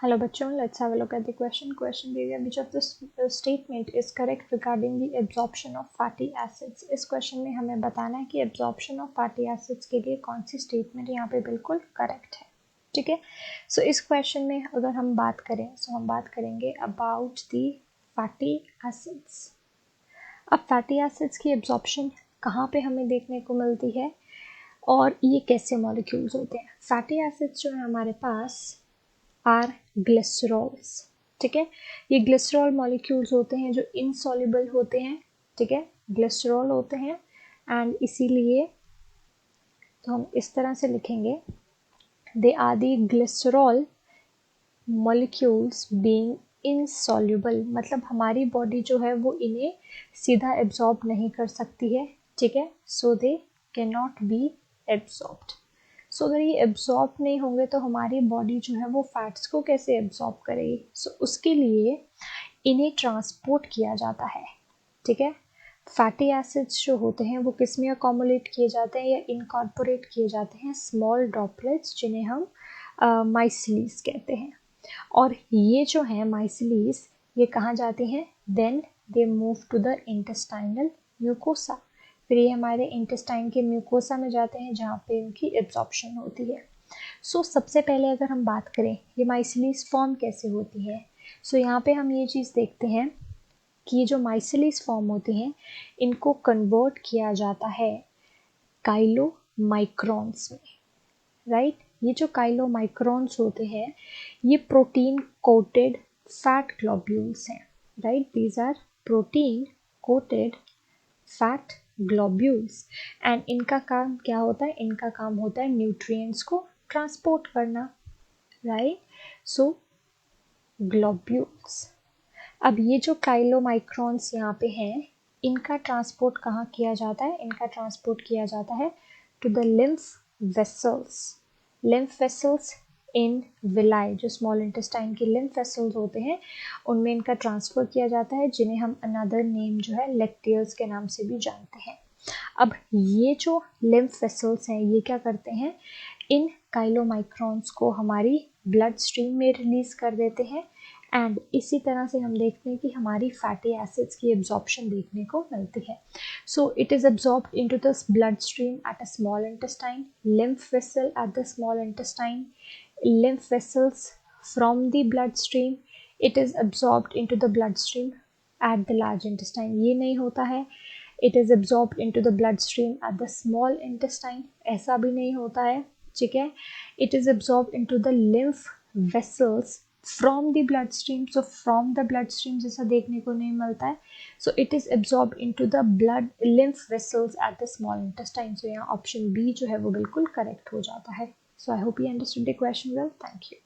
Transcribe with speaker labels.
Speaker 1: Hello बच्चों, let's have a look at the question. Question दिया गया which of the statement is correct regarding the absorption of fatty acids. इस question में हमें बताना है कि absorption of fatty acids के लिए कौन सी स्टेटमेंट यहाँ पे बिल्कुल करेक्ट है. ठीक है. सो इस क्वेश्चन में अगर हम बात करें तो हम बात करेंगे अबाउट दी फैटी एसिड्स. अब फैटी एसिड्स की एब्जॉर्प्शन कहाँ पे हमें देखने को मिलती है और ये कैसे मॉलिक्यूल्स होते हैं. फैटी एसिड्स जो है हमारे पास आर ग्लिसरॉल्स. ठीक है. ये ग्लिसरॉल मॉलिक्यूल्स होते हैं जो इनसॉल्युबल होते हैं. ठीक है. ग्लिसरॉल होते हैं एंड इसीलिए तो हम इस तरह से लिखेंगे they are the glycerol molecules being insoluble. मतलब हमारी बॉडी जो है वो इन्हें सीधा एब्जॉर्ब नहीं कर सकती है. ठीक है. So they can not be absorbed. So अगर ये एब्जॉर्ब नहीं होंगे तो हमारी बॉडी जो है वो फैट्स को कैसे एब्जॉर्ब करेगी. सो उसके लिए इन्हें ट्रांसपोर्ट किया जाता है. ठीक है. फैटी एसिड्स जो होते हैं वो किस में अकोमोलेट किए जाते हैं या इनकॉर्पोरेट किए जाते हैं स्मॉल ड्रॉपलेट्स जिन्हें हम माइसिलीज कहते हैं. और ये जो है माइसिलीज ये कहाँ जाती हैं. Then they move to the intestinal mucosa. फिर ये हमारे इंटेस्टाइन के म्यूकोसा में जाते हैं जहाँ पे इनकी एब्जॉर्प्शन होती है. सो सबसे पहले अगर हम बात करें ये माइसिलीज फॉर्म कैसे होती है. सो यहाँ पे हम ये चीज़ देखते हैं कि ये जो माइसिलीज फॉर्म होती हैं इनको कन्वर्ट किया जाता है काइलोमाइक्रॉन्स में. राइट. ये जो काइलोमाइक्रॉन्स होते हैं ये प्रोटीन कोटेड फैट ग्लोब्यूल्स हैं. Right. These are protein coated fat globules and इनका काम क्या होता है. इनका काम होता है न्यूट्रिएंट्स को ट्रांसपोर्ट करना. राइट. सो ग्लोब्यूल्स. अब ये जो काइलोमाइक्रॉन्स यहाँ पे हैं इनका ट्रांसपोर्ट कहाँ किया जाता है. इनका ट्रांसपोर्ट किया जाता है to the lymph vessels. Lymph vessels in villi जो स्मॉल इंटेस्टाइन के लिम्फ वेसल्स होते हैं उनमें इनका ट्रांसफ़र किया जाता है जिन्हें हम अनदर नेम जो है लेक्टियल्स के नाम से भी जानते हैं. अब ये जो लिम्फ वेसल्स हैं ये क्या करते हैं इन काइलोमाइक्रॉन्स को हमारी ब्लड स्ट्रीम में रिलीज़ कर देते हैं एंड इसी तरह से हम देखते हैं कि हमारी फैटी एसिड्स की एब्जॉर्प्शन देखने को मिलती है. So it is absorbed into the blood stream at a small intestine, lymph vessel at the small intestine, lymph vessels from the bloodstream. It is absorbed into the bloodstream at the large intestine. ये नहीं होता है. It is absorbed into the bloodstream at the small intestine. ऐसा भी नहीं होता है. ठीक है. It is absorbed into the lymph vessels from the bloodstream. So from the bloodstream जैसा देखने को नहीं मिलता है. So it is absorbed into the blood lymph vessels at the small intestine. So यहाँ ऑप्शन बी जो है वो बिल्कुल करेक्ट हो जाता है. So I hope you understood the question well. Thank you.